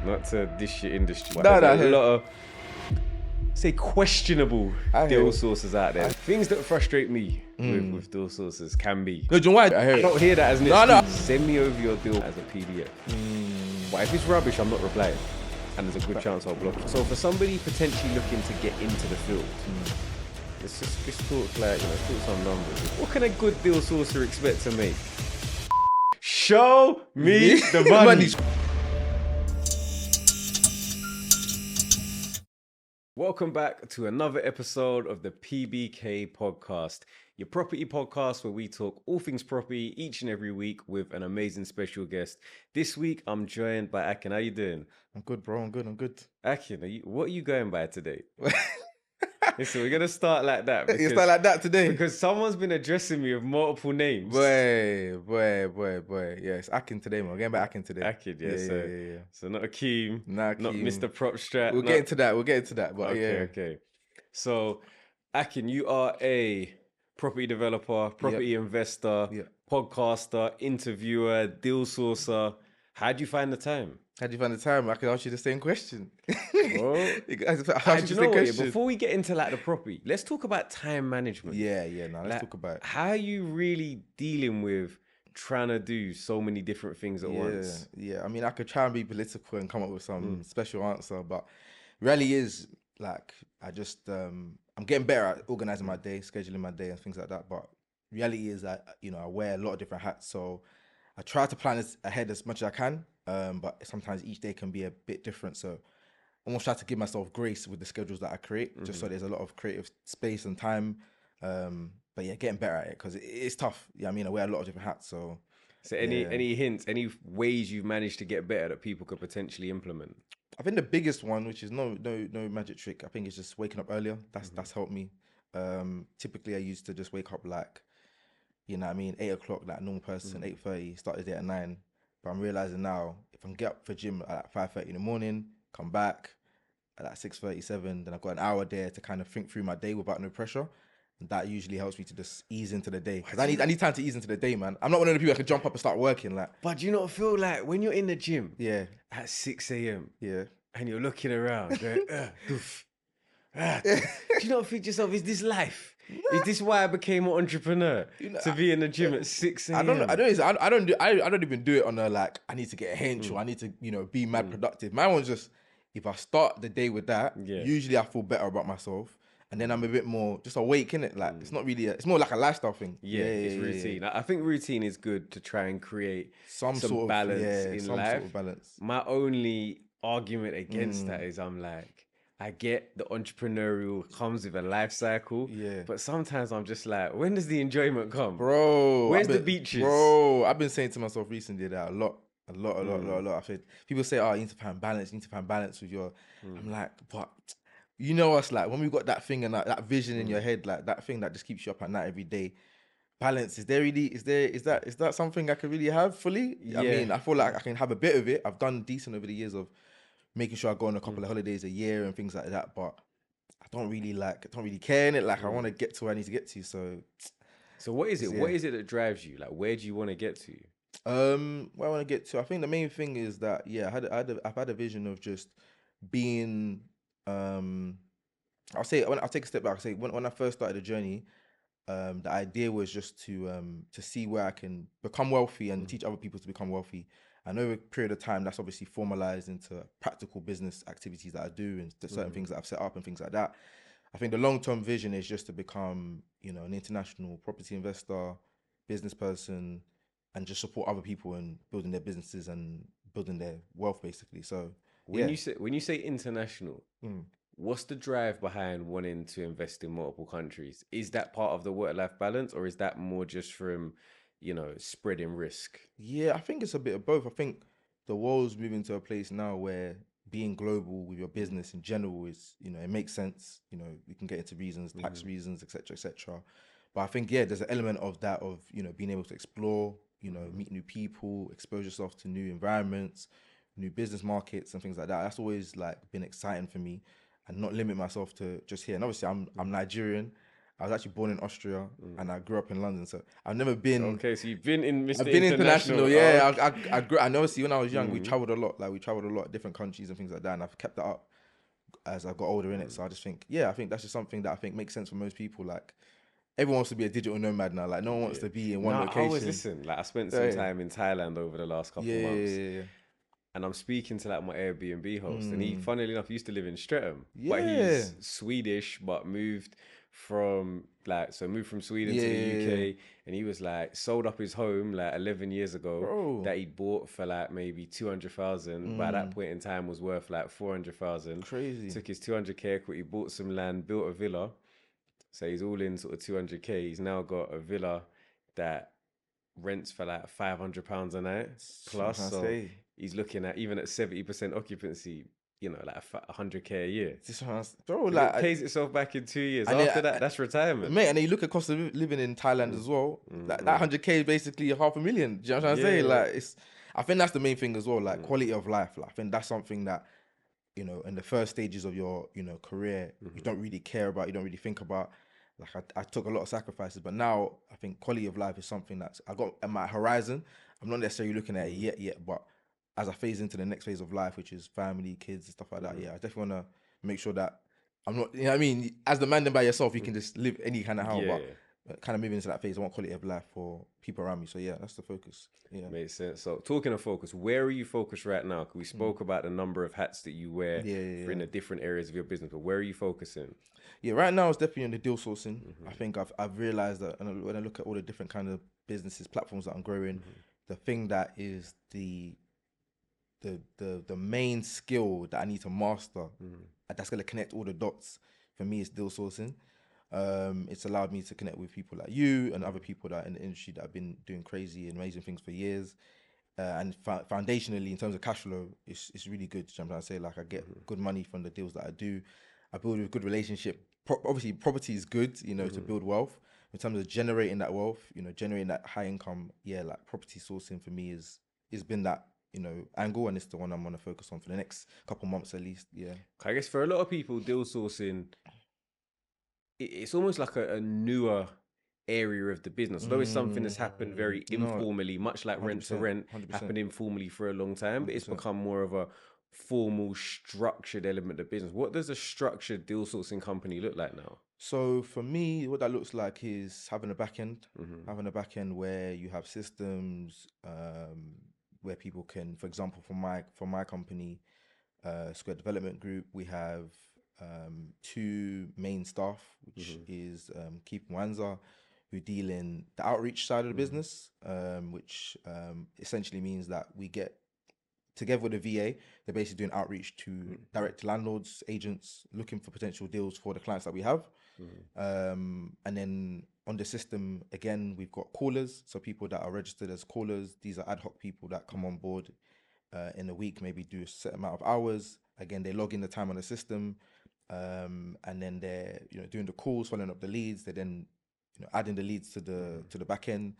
not to dish your industry, but No, there's no, a lot of, say, questionable deal sources out there. Things that frustrate me with deal sources can be. No, do you know why? I hear I it. don't hear that as an No, excuse. no. Send me over your deal as a PDF. But if it's rubbish, I'm not replying. And there's a good chance I'll block it. So for somebody potentially looking to get into the field, let's talk like, let's talk some numbers. What can a good deal sourcer expect to make? Show me the money. Welcome back to another episode of the PBK podcast, your property podcast where we talk all things property each and every week with an amazing special guest. This week, I'm joined by Akin. How you doing? I'm good, bro. I'm good. Akin, what are you going by today? Listen, we're going to start like that. You start like that today? Because someone's been addressing me with multiple names. Boy. Yeah, it's Akin today, man. We're getting back Akin today. Akin, yeah. Yeah. So not Akeem, Not Mr. Propstrat. We'll get into that. But Okay. So, Akin, you are a property developer, property investor, podcaster, interviewer, deal sourcer. How do you find the time? How'd you find the time? I can ask you the same question. Bro, before we get into like the property, let's talk about time management. Let's talk about it. How are you really dealing with trying to do so many different things at once? Yeah, I mean, I could try and be political and come up with some special answer, but really is like, I'm getting better at organizing my day, scheduling my day and things like that. But reality is that, I wear a lot of different hats. So I try to plan ahead as much as I can. But sometimes each day can be a bit different. So I almost try to give myself grace with the schedules that I create, just so there's a lot of creative space and time. But yeah, getting better at it because it's tough. Yeah, I mean, I wear a lot of different hats. So any hints, any ways you've managed to get better that people could potentially implement? I think the biggest one, which is no magic trick, I think it's just waking up earlier. That's helped me. Typically, I used to just wake up like, 8 o'clock, like a normal person, 8:30, start the day at 9. But I'm realizing now, if I can get up for gym at 5:30 in the morning, come back at like 6:37, then I've got an hour there to kind of think through my day without no pressure. And that usually helps me to just ease into the day. Because I need time to ease into the day, man. I'm not one of the people that can jump up and start working. Like, but do you not feel like when you're in the gym at 6 a.m. and you're looking around going, do you not think to yourself, is this life? Is this why I became an entrepreneur? To be in the gym at 6 a.m. I don't even do it on a like, I need to get a hench or I need to, be mad productive. My one's just, if I start the day with that, usually I feel better about myself. And then I'm a bit more just awake, innit? Like, it's not really, it's more like a lifestyle thing. It's routine. I think routine is good to try and create some sort of balance in life. Sort of balance. My only argument against that is I'm like, I get the entrepreneurial comes with a life cycle, but sometimes I'm just like, when does the enjoyment come? Bro, where's the beaches? Bro, I've been saying to myself recently that a lot. I said, people say, you need to find balance with your, I'm like, but you know us, like when we got that thing and that vision in your head, like that thing that just keeps you up at night every day. Balance, is that something I can really have fully? I mean, I feel like I can have a bit of it. I've done decent over the years of making sure I go on a couple of holidays a year and things like that, but I don't really care in it. Like I want to get to where I need to get to. So what is it? What is it that drives you? Like, where do you want to get to? Where I want to get to, I think the main thing is that I've had a vision of just being. I'll take a step back. I'll say when I first started the journey, the idea was just to see where I can become wealthy and teach other people to become wealthy. And over a period of time, that's obviously formalized into practical business activities that I do and certain things that I've set up and things like that. I think the long-term vision is just to become, an international property investor, business person, and just support other people in building their businesses and building their wealth, basically. So when you say international, what's the drive behind wanting to invest in multiple countries? Is that part of the work-life balance, or is that more just from spreading risk? Yeah, I think it's a bit of both. I think the world's moving to a place now where being global with your business in general is, it makes sense. We can get into reasons, tax reasons, etc. But I think, there's an element of that of, being able to explore, meet new people, expose yourself to new environments, new business markets and things like that. That's always like been exciting for me, and not limit myself to just here. And obviously I'm Nigerian. I was actually born in Austria and I grew up in London, so I've never been. Okay, so you've been in Mr. I've been international, International. yeah. Okay. I grew, and obviously when I was young, we traveled a lot. Like we traveled a lot, different countries and things like that. And I've kept that up as I got older in it. So I just think, yeah, I think that's just something that I think makes sense for most people. Like everyone wants to be a digital nomad now. Like no one wants to be in one No, I was location. listen. Like I spent some Yeah, time in Thailand over the last yeah, couple months, yeah, and I'm speaking to like my Airbnb host, and he, yeah. funnily enough, used to live in Streatham, but Yeah, he's Swedish, but moved from Sweden to the yeah, UK, and he was like sold up his home like 11 years ago bro. that he'd bought for like maybe 200,000. By that point in time, was worth like 400,000. Crazy. Took his 200k equity, bought some land, built a villa. So he's all in sort of 200k. He's now got a villa that rents for like £500 a night That's what I'm plus. trying to So say. he's looking at, even at 70% occupancy, like 100k a year. This one, bro, If it like, pays itself back in 2 years, and after it, that, that's retirement. mate, and then you look at cost of living in Thailand as well. That 100K is basically 500,000. Do you know what I'm trying to say? Yeah. Like, I think that's the main thing as well. Like quality of life. Like, I think that's something that in the first stages of your career, you don't really care about. You don't really think about. Like, I took a lot of sacrifices, but now I think quality of life is something that's I got at my horizon. I'm not necessarily looking at it yet, but as I phase into the next phase of life, which is family, kids, and stuff like that, yeah, I definitely want to make sure that I'm not, you know what I mean? As the man then by yourself, you can just live any kind of how, Yeah. but kind of moving into that phase, I want quality of life for people around me. So yeah, that's the focus. Yeah. Makes sense. So talking of focus, where are you focused right now? 'Cause we spoke about the number of hats that you wear in the different areas of your business, but where are you focusing? Yeah, right now it's definitely on the deal sourcing. I think I've realized that when I look at all the different kind of businesses, platforms that I'm growing, the thing that is the main skill that I need to master, that's gonna connect all the dots for me is deal sourcing. It's allowed me to connect with people like you and other people that are in the industry that have been doing crazy and amazing things for years. And foundationally, in terms of cash flow, it's really good. I'm trying to say, like, I get good money from the deals that I do. I build a good relationship. Obviously, property is good, to build wealth. In terms of generating that wealth, generating that high income, yeah, like property sourcing for me is been that angle, and it's the one I'm gonna focus on for the next couple months at least. Yeah. I guess for a lot of people, deal sourcing, it's almost like a newer area of the business. Although it's something that's happened very No, informally, much like rent to 100%, rent 100%, happened informally for a long time, but it's 100%. become more of a formal, structured element of business. What does a structured deal sourcing company look like now? So for me, what that looks like is having a back end where you have systems, where people can, for example, for my company, Square Development Group, we have two main staff, which is Keith Mwanza, who deal in the outreach side of the business, which essentially means that we get together with the VA, they're basically doing outreach to direct landlords, agents, looking for potential deals for the clients that we have. And then on the system, again, we've got callers. So people that are registered as callers, these are ad hoc people that come on board in a week, maybe do a set amount of hours. Again, they log in the time on the system. And then they're, doing the calls, following up the leads. They then, adding the leads to the back end.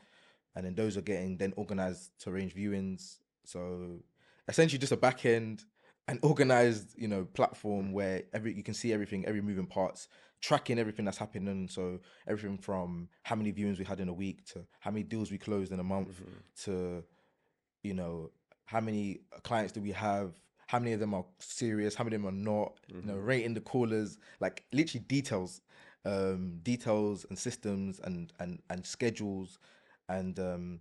And then those are getting then organized to arrange viewings. So essentially just a back end, an organized, platform where you can see everything, every moving parts, tracking everything that's happening. So everything from how many viewings we had in a week to how many deals we closed in a month to, how many clients do we have, how many of them are serious, how many of them are not, rating the callers, like literally details and systems and schedules. And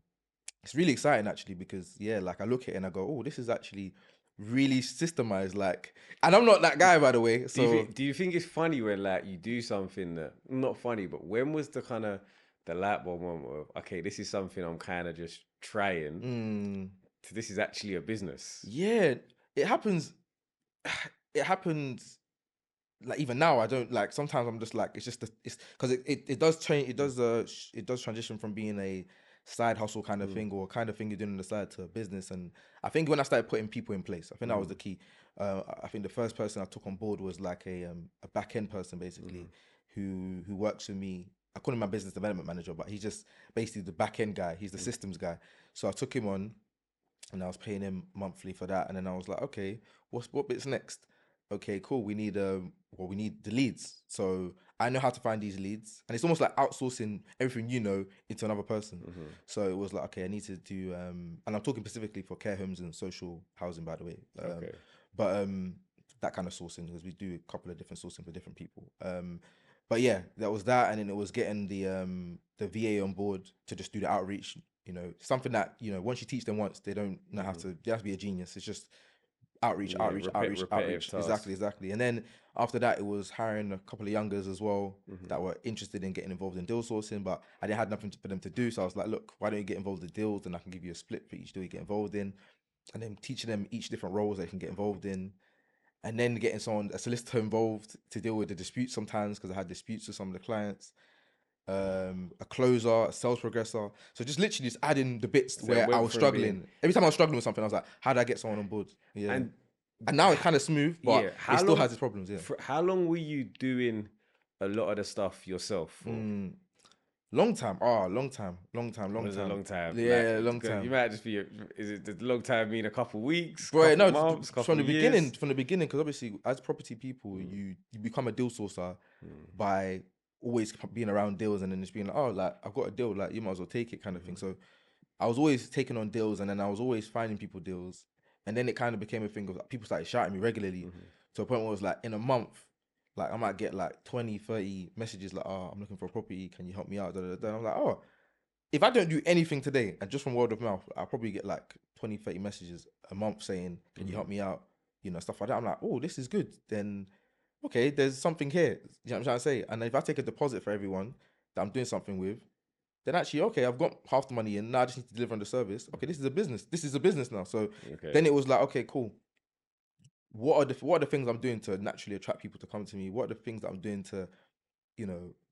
it's really exciting actually, because yeah, like I look at it and I go, oh, this is actually really systemized. Like, and I'm not that guy, by the way. So Do you think it's funny when like you do something that, not funny, but when was the kind of the light bulb moment of, okay, this is something I'm kind of just trying to, this is actually a business? yeah, it happens. It happens. Like even now, I don't like. Sometimes I'm just like, it's because it does change. It does transition from being a side hustle kind of thing, or kind of thing you're doing on the side, to a business. And I think when I started putting people in place, I think that was the key. I think the first person I took on board was like a back end person basically, who works with me. I call him my business development manager, but he's just basically the back end guy. He's the systems guy. So I took him on, and I was paying him monthly for that. And then I was like, okay, what bit's next? okay, cool. We need we need the leads. So I know how to find these leads, and it's almost like outsourcing everything into another person. So it was like, okay, I need to do and I'm talking specifically for care homes and social housing, by the way. Okay. But that kind of sourcing, because we do a couple of different sourcing for different people. But yeah, that was that, and then it was getting the VA on board to just do the outreach. Something that once you teach them once, they don't know how to. They have to be a genius. It's just outreach, Yeah, outreach, outreach, repetitive outreach. tasks. Exactly. And then after that, it was hiring a couple of youngers as well that were interested in getting involved in deal sourcing, but I didn't have nothing for them to do. So I was like, look, why don't you get involved in deals, and I can give you a split for each deal you get involved in, and then teaching them each different roles they can get involved in, and then getting a solicitor involved to deal with the disputes sometimes because I had disputes with some of the clients. A closer, a sales progressor. So just literally just adding the bits So it where I went was from being struggling. Every time I was struggling with something, I was like, how do I get someone on board? Yeah. and And now it's kind of smooth, but yeah. it still has its problems. Yeah. How long were you doing a lot of the stuff yourself for? Long time. Oh, long time. Long time. What Long is a time. long time? Yeah, Like, long 'cause you time. might just be. Is it does long time mean a couple weeks, Bro, couple no, months, from couple the beginning, years? because obviously as property people, you become a deal sourcer by always being around deals and then just being like, oh, like I've got a deal, like you might as well take it, kind of thing. So I was always taking on deals, and then I was always finding people deals, and then it kind of became a thing of like, people started shouting me regularly to a point where it was like in a month, like I might get like 20, 30 messages like, oh, I'm looking for a property, can you help me out? Da, da, da. And I'm like, oh, if I don't do anything today, and just from word of mouth, I'll probably get like 20, 30 messages a month saying, can you help me out? Stuff like that. I'm like, oh, this is good. Then, okay, there's something here. You know what I'm trying to say? And if I take a deposit for everyone that I'm doing something with, then actually, okay, I've got half the money in. Now I just need to deliver on the service. Okay, this is a business. This is a business now. So Okay. then it was like, okay, cool. What are the things I'm doing to naturally attract people to come to me? What are the things that I'm doing to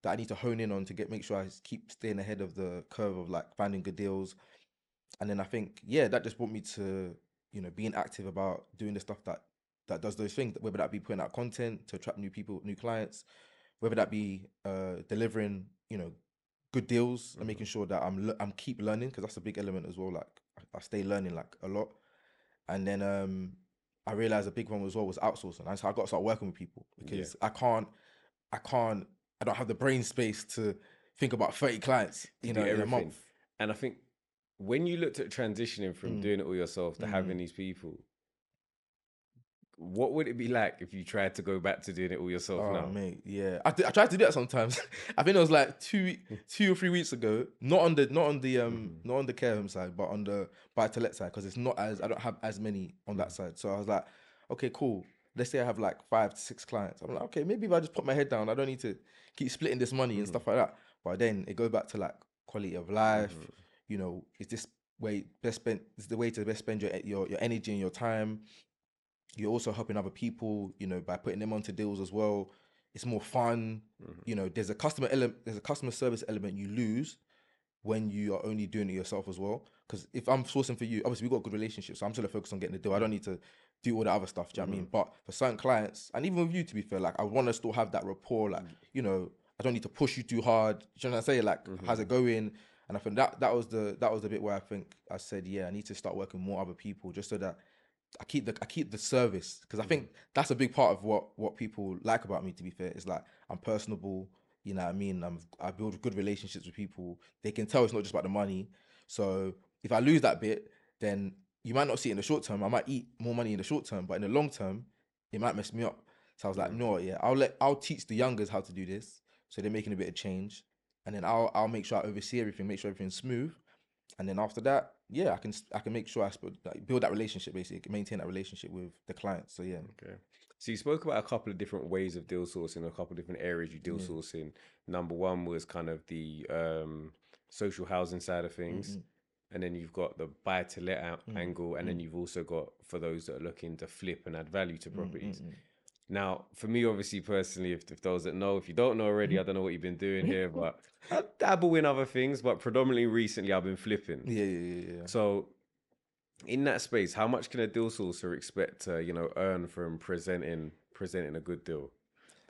that I need to hone in on to make sure I keep staying ahead of the curve of like finding good deals. And then I think, yeah, that just brought me to, being active about doing the stuff that does those things, whether that be putting out content to attract new people, new clients, whether that be delivering, good deals and making sure that I'm keep learning, because that's a big element as well. Like I stay learning like a lot. And then I realized a big one as well was outsourcing. And so I got to start working with people because I can't, I don't have the brain space to think about 30 clients, To do in a everything. month. And I think when you looked at transitioning from doing it all yourself to having these people, what would it be like if you tried to go back to doing it all yourself Oh now? mate, yeah. I tried to do that sometimes. I think it was like 2 or 3 weeks ago. Not on the care home side, but on the buy to let side, because it's not as I don't have as many on that side. So I was like, okay, cool. Let's say I have like 5 to 6 clients. I'm like, okay, maybe if I just put my head down, I don't need to keep splitting this money and stuff like that. But then it goes back to like quality of life. Is this way best spent? Is the way to best spend your energy and your time? You're also helping other people, by putting them onto deals as well. It's more fun. There's a customer service element you lose when you are only doing it yourself as well. Because if I'm sourcing for you, obviously we've got a good relationship, so I'm still focused on getting the deal. I don't need to do all the other stuff. Do you know what I mean? But for certain clients, and even with you, to be fair, like I want to still have that rapport. Like I don't need to push you too hard. Do you know what I'm saying? Like how's it going? And I think that was the bit where I think I said, yeah, I need to start working with more other people, just so that I keep the service, because I think that's a big part of what people like about me. To be fair, is like I'm personable. You know what I mean? I build good relationships with people. They can tell it's not just about the money. So if I lose that bit, then you might not see it in the short term. I might eat more money in the short term, but in the long term, it might mess me up. So I was like, no, yeah, I'll teach the youngers how to do this, so they're making a bit of change, and then I'll make sure I oversee everything, make sure everything's smooth, and then after that, yeah, I can make sure build that relationship, basically maintain that relationship with the client. So yeah. Okay. So you spoke about a couple of different ways of deal sourcing, a couple of different areas you deal sourcing. Number one was kind of the social housing side of things. And then you've got the buy to let angle. And then you've also got for those that are looking to flip and add value to properties. Now, for me, obviously, personally, if those that know, if you don't know already, I don't know what you've been doing here, but I dabble in other things, but predominantly recently I've been flipping. Yeah. So in that space, how much can a deal sourcer expect to, earn from presenting a good deal?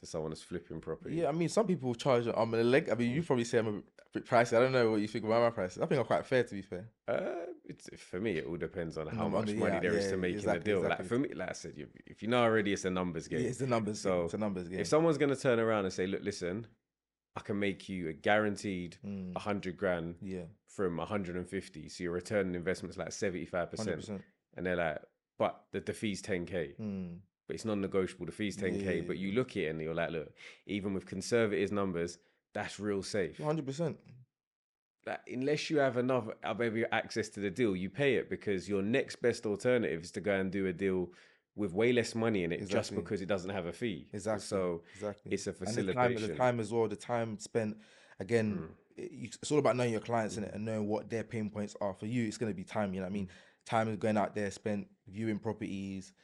to someone that's flipping property? Yeah, I mean, some people charge a leg. I mean, you probably say I'm a bit pricey. I don't know what you think about my prices. I think I'm quite fair, to be fair. For me, it all depends on how On much the, money yeah, there is yeah, to making the exactly, deal. Like exactly. for me, like I said, if you know already, it's a numbers game. Yeah, it's the numbers game. So It's a numbers game. if someone's gonna turn around and say, "Look, listen, I can make you a guaranteed 100 grand Yeah, from 150, so your return on investment's like 75%," 100%. and they're like, "But the fee's 10k." But it's non-negotiable. The fee's 10k. But you look at it and you're like, look, even with conservative numbers, that's real safe. 100%. Like, unless you have maybe access to the deal, you pay it because your next best alternative is to go and do a deal with way less money in it just because it doesn't have a fee. Exactly. So exactly. it's a And facilitation. the time as well, the time spent, again, it's all about knowing your clients in it and knowing what their pain points are. For you, it's going to be time, you know what I mean? Time is going out there, spent viewing properties,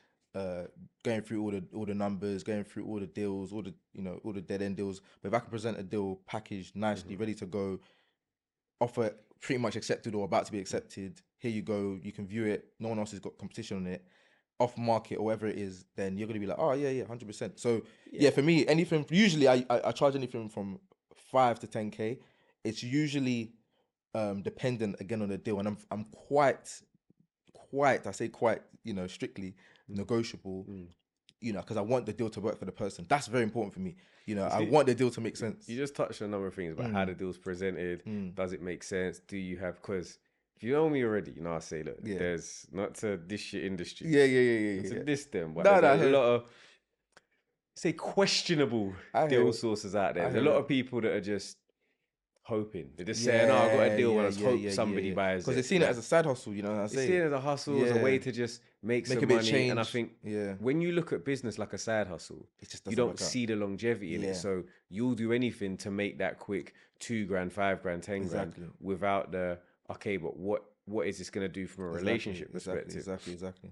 going through all the numbers, going through all the deals, all the dead end deals. But if I can present a deal packaged nicely, ready to go, offer pretty much accepted or about to be accepted, here you go, you can view it, no one else has got competition on it, off market or whatever it is, then you're gonna be like, oh yeah, 100%. So yeah, for me, anything, usually I charge anything from 5 to 10k. It's usually dependent again on the deal, and I'm quite, I say quite, strictly negotiable, because I want the deal to work for the person. That's very important for me. I want the deal to make sense. You just touched on a number of things about how the deal's presented. Does it make sense? Do you have, because if you know me already, I say, look, there's not to dish your industry. Yeah. To diss them, but No, there's a lot of, say, questionable deal sources out there. There's a lot of people that are just hoping. They're just saying, "Oh, I got a deal," and I just hope somebody buys it. Because they're seeing it as a side hustle, you know what I'm saying? It's seen it as a hustle, as a way to just make some a bit of money. And I change. think when you look at business like a side hustle, you don't see the longevity in it. So you'll do anything to make that quick 2 grand, 5 grand, 10 grand without the, okay, but what is this going to do from a relationship perspective? Exactly.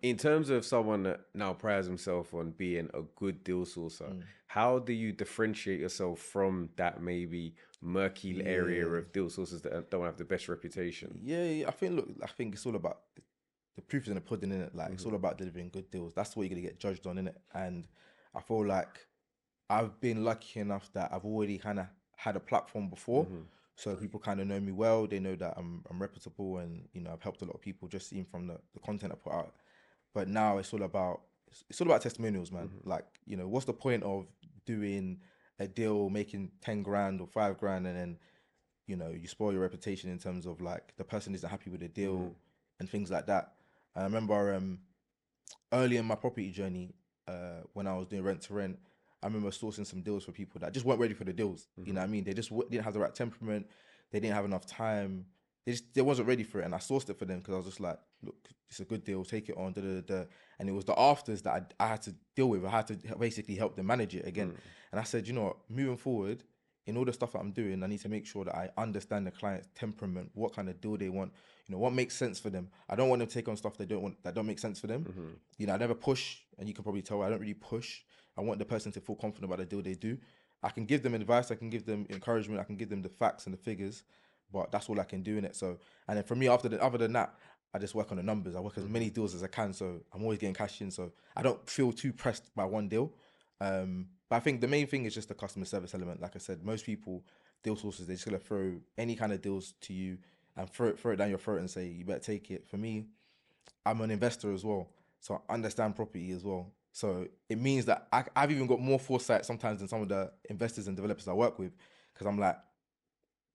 In terms of someone that now prides himself on being a good deal sourcer, how do you differentiate yourself from that maybe murky area of deal sources that don't have the best reputation? Yeah. I think it's all about the proof is in the pudding, innit? Like it's all about delivering good deals. That's what you're gonna get judged on, innit? And I feel like I've been lucky enough that I've already kind of had a platform before. So people kind of know me well. They know that I'm reputable, and I've helped a lot of people just seen from the content I put out. But now it's all about testimonials, man. Like, what's the point of doing a deal, making 10 grand or 5 grand, and then you spoil your reputation in terms of like the person isn't happy with the deal and things like that. And I remember early in my property journey, when I was doing rent to rent, I remember sourcing some deals for people that just weren't ready for the deals. You know what I mean? They just didn't have the right temperament. They didn't have enough time. They wasn't ready for it. And I sourced it for them because I was just like, look, it's a good deal. Take it on. And it was the afters that I had to deal with. I had to basically help them manage it again. And I said, what, moving forward, in all the stuff that I'm doing, I need to make sure that I understand the client's temperament, what kind of deal they want, what makes sense for them. I don't want them to take on stuff that don't make sense for them. I never push, and you can probably tell I don't really push. I want the person to feel confident about the deal they do. I can give them advice, I can give them encouragement, I can give them the facts and the figures, but that's all I can do in it. So, and then for me, other than that, I just work on the numbers. I work as many deals as I can, so I'm always getting cash in. So I don't feel too pressed by one deal. But I think the main thing is just the customer service element. Like I said, most people, deal sources, they're just gonna throw any kind of deals to you and throw it down your throat and say, you better take it. For me, I'm an investor as well, so I understand property as well. So it means that I've even got more foresight sometimes than some of the investors and developers I work with, because I'm like,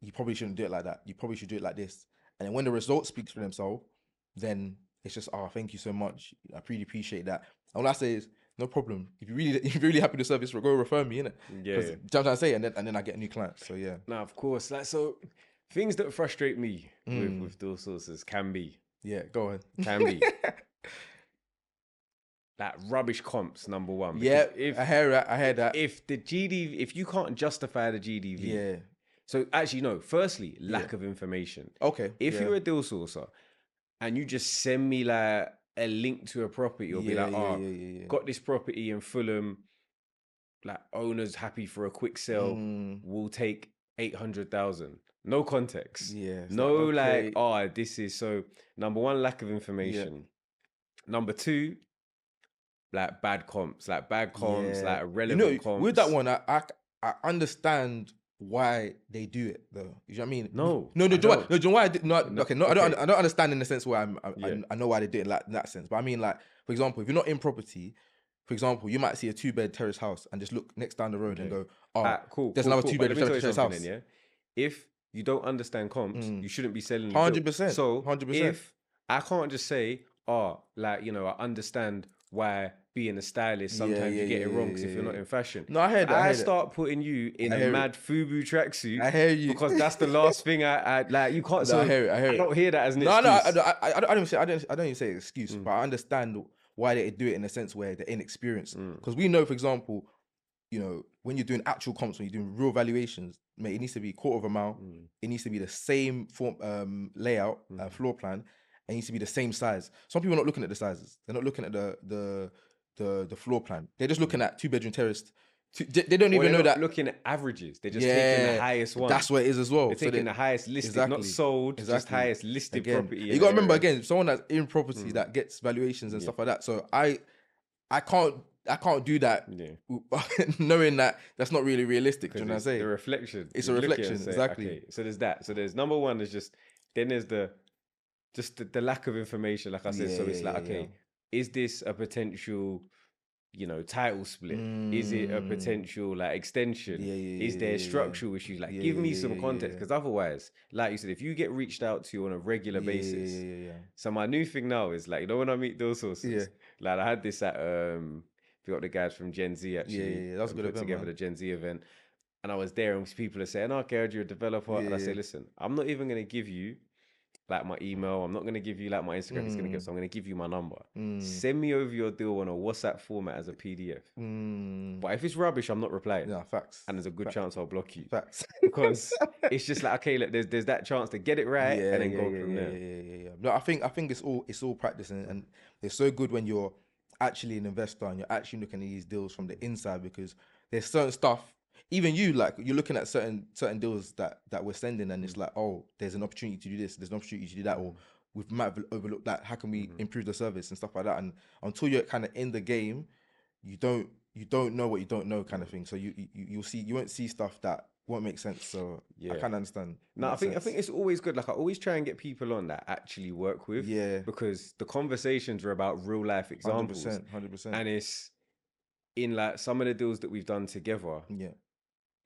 you probably shouldn't do it like that. You probably should do it like this. And then when the results speaks for themselves, then it's just, oh, thank you so much. I really appreciate that. And all I say is, no problem. If you're really happy with the service, go refer me, innit? Yeah. Do you know what I'm saying? And then I get a new client. So yeah. Now, of course, so things that frustrate me with deal sources can be. Yeah, go on. Can be. Like rubbish comps, number one. Yeah, I hear that. If the GDV, if you can't justify the GDV. Yeah. So actually, no, firstly, lack of information. Okay. If you're a deal sourcer and you just send me like a link to a property, you'll be like, got this property in Fulham, like owner's happy for a quick sell, we'll take 800,000. No context. Yeah. No, this is so, number one, lack of information. Number two, like bad comps, like Yeah. irrelevant comps. with that one, I understand why they do it though. You know what I mean? No, No, I do you know why? don't. No, do you know why? No, Okay, no, okay. I don't understand in the sense where Yeah. I know why they do it like in that sense. But I mean, like for example, if you're not in property, for example, you might see a 2-bed terrace house and just look next down the road and Okay. go, oh, Cool, there's cool, another cool. 2 But let bedroom me tell you terrace something house. then, yeah? If you don't understand comps, you shouldn't be selling the deal. 100%. So 100%. if I can't just say, oh, like, you know, I understand why being a stylist, sometimes you get it wrong because if you're not in fashion. No, I hear If that. I I hear that. start putting you in I a hear mad FUBU tracksuit I hear you. because that's the last thing I like, you can't. No, So I hear it. I hear it. don't hear that as an No, excuse. I don't even say I don't even say excuse, but I understand why they do it in a sense where they're inexperienced. Because we know, for example, you know, when you're doing actual comps, when you're doing real valuations, mate, it needs to be 1/4 mile. It needs to be the same form, layout, floor plan. It needs to be the same size. Some people are not looking at the sizes. They're not looking at the floor plan. They're just looking at 2-bedroom terrace. They don't Or even they're know not that. looking at averages. They're just taking the highest one. That's what it is as well. They're taking the highest listed, not sold, just highest listed Again, property. you got to remember again, someone that's in property that gets valuations and stuff like that. So I can't do that knowing that that's not really realistic. Do you know what I'm saying? The reflection. It's You a look at it reflection, and say, exactly. okay, so there's that. So there's number one is just, then there's the lack of information, like I said. So it's like, okay, is this a potential, you know, title split? Is it a potential like extension? Is there structural issues? Like, give me some context, because otherwise, like you said, if you get reached out to on a regular basis, so my new thing now is like, you know, when I meet those sources, like I had this at we got the guys from Gen Z actually, that's a good put event, together man. The Gen Z event, and I was there, and people are saying, "Oh, Garrett, you're a developer," and I say, "Listen, I'm not even gonna give you like my email. I'm not going to give you like my Instagram. It's going to give. So I'm going to give you my number. Send me over your deal on a WhatsApp format as a PDF. But if it's rubbish, I'm not replying. Yeah, facts. And there's a good chance I'll block you. Facts. Because it's just like, okay, look, there's that chance to get it right and then go from there. Yeah. No, I think it's all practice, and it's so good when you're actually an investor and you're actually looking at these deals from the inside, because there's certain stuff. Even you, like, you're looking at certain deals that we're sending, and it's like, oh, there's an opportunity to do this, there's an opportunity to do that, or we might have overlooked that. How can we improve the service and stuff like that? And until you're kind of in the game, you don't know what you don't know, kind of thing. So you won't see stuff that won't make sense. So I kind of understand. No, I think it's always good. Like, I always try and get people on that actually work with. Yeah. Because the conversations are about real life examples. 100%. And it's in like some of the deals that we've done together. Yeah.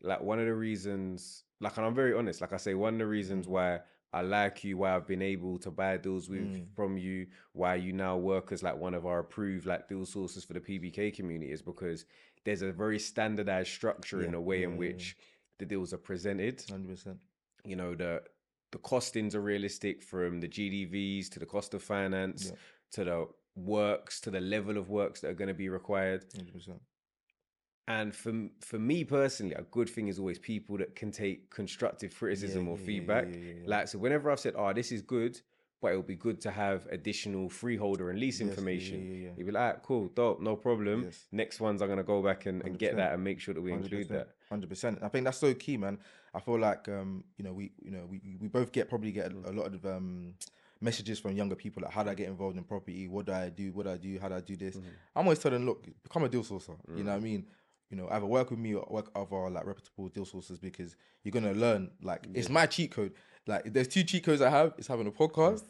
Like, one of the reasons, like, and I'm very honest, like I say, one of the reasons why I like you, why I've been able to buy deals from you, why you now work as like one of our approved like deal sources for the PBK community, is because there's a very standardized structure in the way in which the deals are presented. 100%. You know, the costings are realistic, from the GDVs to the cost of finance to the works, to the level of works that are going to be required. 100%. And for me personally, a good thing is always people that can take constructive criticism or feedback. Like, so whenever I've said, oh, this is good, but it would be good to have additional freeholder and lease information. You'd be like, cool, dope, no problem. Next ones, I'm going to go back and get that and make sure that we include that. 100%. I think that's so key, man. I feel like, we both probably get a lot of messages from younger people, like, how do I get involved in property? What do I do? How do I do this? I'm always telling them, look, become a deal sourcer. You know what I mean? You know, either work with me or work other like reputable deal sources, because you're gonna learn. Like, it's my cheat code. Like, if there's 2 cheat codes I have, it's having a podcast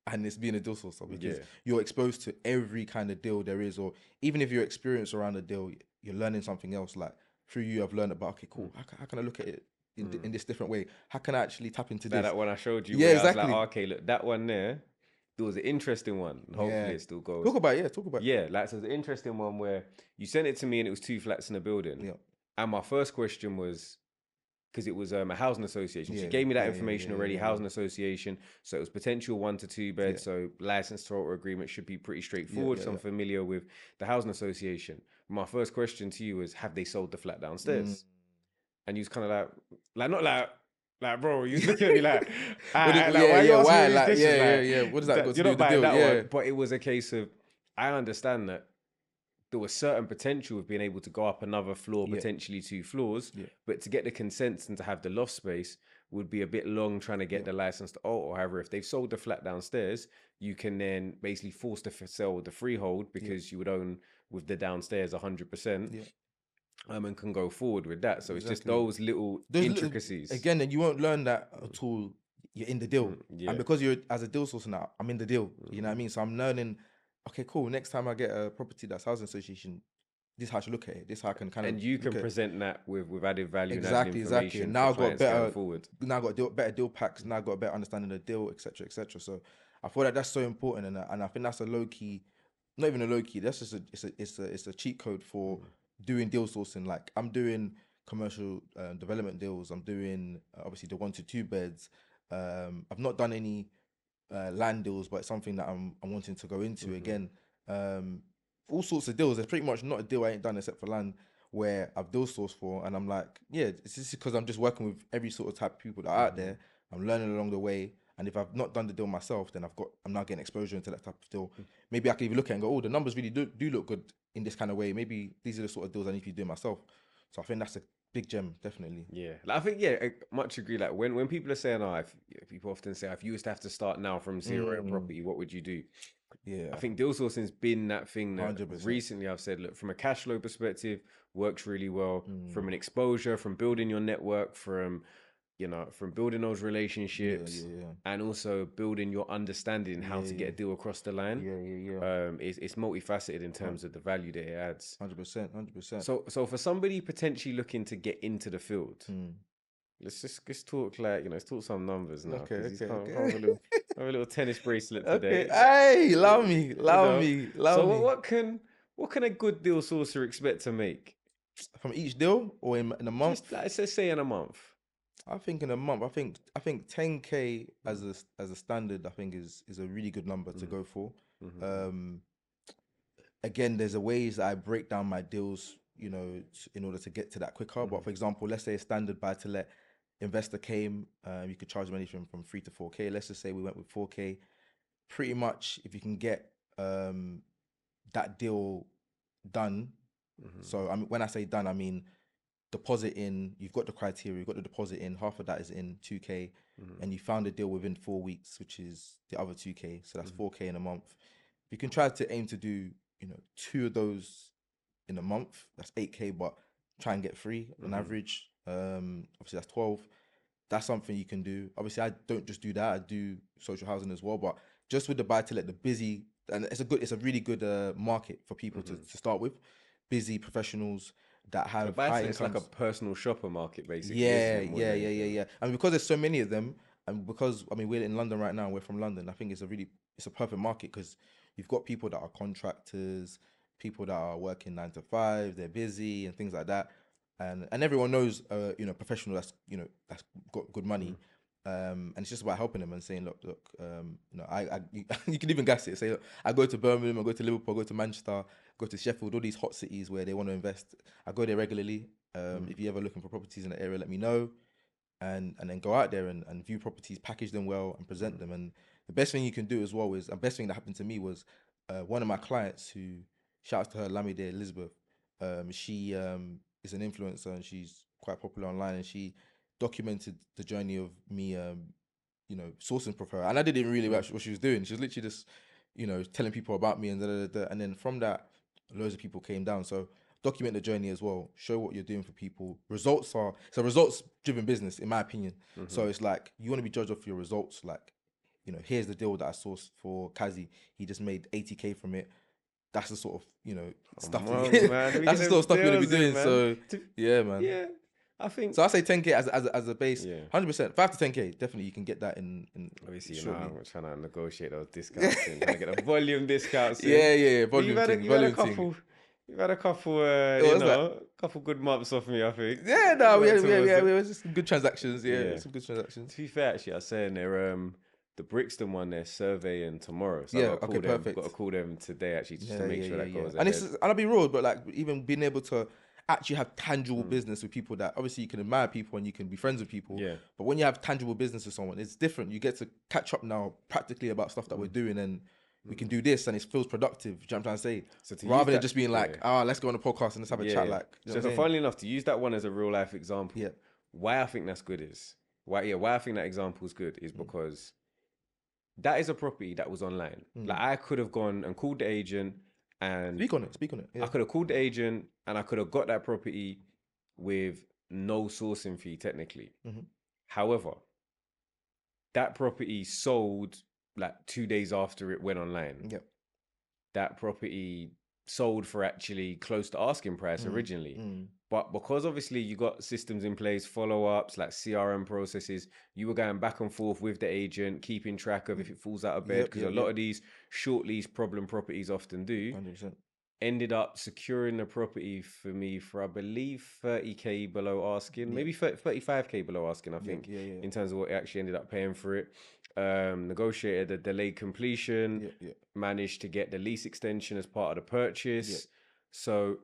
and it's being a deal sourcer, because you're exposed to every kind of deal there is, or even if you're experienced around a deal, you're learning something else. Like, through you, I've learned about, okay, cool. How can I look at it in this different way? How can I actually tap into this? That one I showed you. Yeah, where exactly. I was like, okay, look, that one there. It was an interesting one. Hopefully it still goes. Talk about it. Yeah, like, so it's an interesting one where you sent it to me and it was 2 flats in a building. Yeah. And my first question was, because it was a housing association. She gave me that information already, housing association. So it was potential 1 to 2 beds. So license to alter agreement should be pretty straightforward. So I'm familiar with the housing association. My first question to you was, have they sold the flat downstairs? And you was kind of like, bro, you looking at me like, why are you asking me these questions? What does that got to do you're with not the deal? buying that one. But it was a case of, I understand that there was certain potential of being able to go up another floor, potentially 2 floors, but to get the consents and to have the loft space, would be a bit long trying to get the license to alter. However, if they've sold the flat downstairs, you can then basically force to sell the freehold because you would own with the downstairs 100%. Yeah. And can go forward with that. So it's just Exactly. those little intricacies. Again, and you won't learn that at all. You're in the deal, Yeah. and because you're as a deal source now, I'm in the deal. You know what I mean? So I'm learning. Okay, cool. Next time I get a property that's housing association, this is how I should look at it. This is how I can kind of And you can present that with added value and added exactly. information. And now I've got better. Forward. Now I've got better deal packs. Now I've got a better understanding of the deal, etc., etc. So I feel like that's so important, and I think that's a low key, not even a low key. That's just it's a cheat code for doing deal sourcing. Like I'm doing commercial development deals. I'm doing obviously the 1 to 2 beds. I've not done any land deals, but it's something that I'm wanting to go into again. All sorts of deals. There's pretty much not a deal I ain't done except for land where I've deal sourced for, and I'm like, yeah, it's just because I'm just working with every sort of type of people that are out there. I'm learning along the way, and if I've not done the deal myself, then I'm now getting exposure into that type of deal. Maybe I can even look at it and go, oh, the numbers really do look good in this kind of way. Maybe these are the sort of deals I need to be doing myself. So I think that's a big gem, definitely. Yeah, like, I think I much agree. Like when people are saying, "Oh," people often say, "If you was to have to start now from zero in property, what would you do?" Yeah, I think deal sourcing's been that thing that 100%. recently I've said, look, from a cash flow perspective, works really well. From an exposure, from building your network, from building those relationships, and also building your understanding how to get a deal across the line. It's multifaceted in terms of the value that it adds. 100%. So for somebody potentially looking to get into the field, let's talk let's talk some numbers now. Okay. Have a little tennis bracelet today. Hey, love me. So what can a good deal sourcer expect to make From each deal or in a month? Just let's say in a month. I think in a month, I think 10K as a standard, I think is a really good number to go for. Again, there's a ways that I break down my deals, in order to get to that quicker. But for example, let's say a standard buy to let investor came, you could charge them anything from 3 to 4K. Let's just say we went with 4K. Pretty much, if you can get that deal done. So when I say done, I mean deposit in. You've got the criteria. You've got the deposit in. Half of that is in 2K, and you found a deal within 4 weeks, which is the other 2K. So that's 4K in a month. You can try to aim to do 2 of those in a month. That's 8K, but try and get 3 on average. Obviously that's 12. That's something you can do. Obviously I don't just do that. I do social housing as well, but just with the buy to let, the busy, and it's a really good market for people to start with. Busy professionals that have high incomes. It's like a personal shopper market, basically. Yeah. I mean, because there's so many of them, and because we're in London right now, we're from London. I think it's a perfect market because you've got people that are contractors, people that are working 9 to 5, they're busy and things like that, and everyone knows professional that's got good money. And it's just about helping them and saying, look, you can even gas it. Say, look, I go to Birmingham, I go to Liverpool, I go to Manchester, go to Sheffield, all these hot cities where they want to invest. I go there regularly. If you're ever looking for properties in the area, let me know. And then go out there and view properties, package them well, and present them. And the best thing you can do as well is, the best thing that happened to me was one of my clients who, shout out to her, Lamide Elizabeth. She is an influencer and she's quite popular online, and she documented the journey of me, sourcing for her. And I didn't even really watch what she was doing. She was literally just, telling people about me and and then from that, loads of people came down. So document the journey as well. Show what you're doing for people. It's a results-driven business, in my opinion. So it's like, you want to be judged off your results. Like, here's the deal that I sourced for Kazy. He just made 80K from it. That's the sort of, stuff. That's the sort of stuff you're going to be doing. So, yeah, man. Yeah. I think so. I say 10K as a base. 100%. 5 to 10K. Definitely, you can get that in. Obviously, I'm trying to negotiate those discounts. Trying to get a volume discounts. Yeah. Volume thing. You've had a couple, couple good months off me, I think. Yeah, no, we had some good transactions. Yeah, some good transactions. To be fair, actually, I was saying the Brixton one, they're surveying tomorrow. So perfect. Got to call them today, actually, just to make sure that goes ahead. And I'll be real, but like, even being able to actually have tangible business with people that, obviously, you can admire people and you can be friends with people. Yeah. But when you have tangible business with someone, it's different. You get to catch up now practically about stuff that we're doing, and we can do this, and it feels productive. Do you know what I'm trying to say? So rather than just being like, let's go on a podcast and let's have a chat. Like, so funnily enough, to use that one as a real life example, why I think that's good is, why I think that example is good is because that is a property that was online. Like I could have gone and called the agent and Speak on it. I Yeah. could have called the agent and I could have got that property with no sourcing fee technically. However, that property sold like 2 days after it went online. Yep. That property sold for actually close to asking price originally. But because obviously you got systems in place, follow-ups, like CRM processes, you were going back and forth with the agent, keeping track of if it falls out of bed, because a lot of these short lease problem properties often do. 100%. Ended up securing the property for me for, I believe, 30k below asking, maybe 35k below asking, I think, in terms of what it actually ended up paying for it. Negotiated a delayed completion, managed to get the lease extension as part of the purchase. So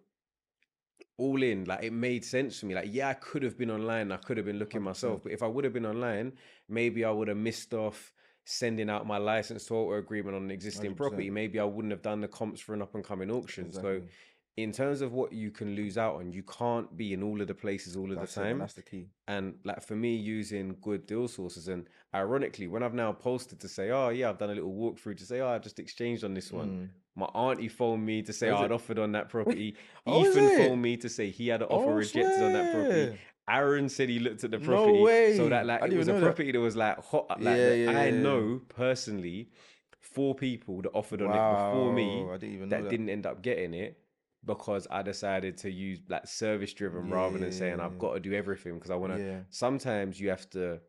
all in, like, it made sense for me. Like, yeah, I could have been online, I could have been looking 100%. myself, but if I would have been online, maybe I would have missed off sending out my license to alter agreement on an existing 100%. property. Maybe I wouldn't have done the comps for an up and coming auction. So in terms of what you can lose out on, you can't be in all of the places all of the time. That's the key. And like for me, using good deal sources, and ironically, when I've now posted to say, oh yeah, I've done a little walkthrough to say, oh, I just exchanged on this one. My auntie phoned me to say, oh, I'd offered on that property. Ethan phoned me to say he had an offer rejected on that property. Aaron said he looked at the property. No way. So that like it was a property that was like hot. Like I know personally 4 people that offered on it before me that didn't end up getting it, because I decided to use like service driven rather than saying I've got to do everything, because I want to. Sometimes you have to,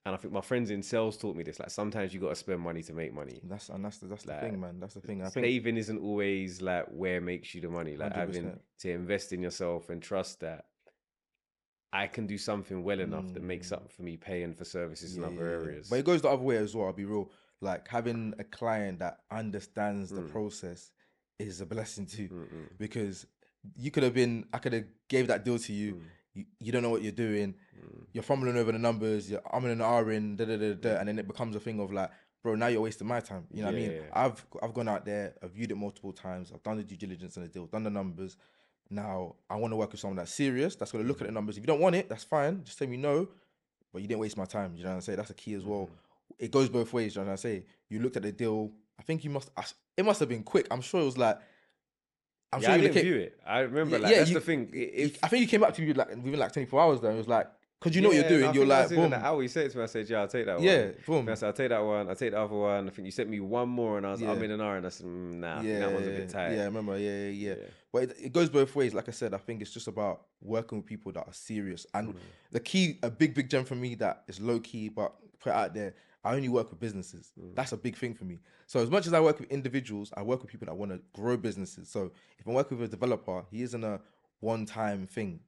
and I think my friends in sales taught me this. Like sometimes you got to spend money to make money. That's the thing, man. That's the thing. I think saving isn't always like where makes you the money. Like 100%. having to invest in yourself and trust that I can do something well enough that makes up for me paying for services in other areas. But it goes the other way as well. I'll be real. Like having a client that understands the process is a blessing too, because I could have gave that deal to you. You don't know what you're doing. You're fumbling over the numbers. You're umming and ahhing, and then it becomes a thing of like, bro, now you're wasting my time. You know what I mean? I've gone out there, I've viewed it multiple times. I've done the due diligence on the deal, done the numbers. Now I want to work with someone that's serious, that's going to look at the numbers. If you don't want it, that's fine. Just tell me no, but you didn't waste my time. You know what I'm saying? That's a key as well. It goes both ways. You know what I'm saying? You looked at the deal. I think it must have been quick. I'm sure it was like, I'm sure I you didn't view it. I remember that's the thing. I think you came back to me like within like 24 hours though. It was like, because you know what you're doing. You're like, boom. That hour you said it to me, I said, yeah, I'll take that one. Yeah, boom. I said, I'll take that one. I'll take the other one. I think you sent me one more and I'm in an hour and I said, nah, I think that one's a bit tight. Yeah, I remember. Yeah. But it goes both ways. Like I said, I think it's just about working with people that are serious. And the key, a big gem for me that is low key, but put out there, I only work with businesses. That's a big thing for me. So as much as I work with individuals, I work with people that want to grow businesses. So if I'm working with a developer, he isn't a one-time thing.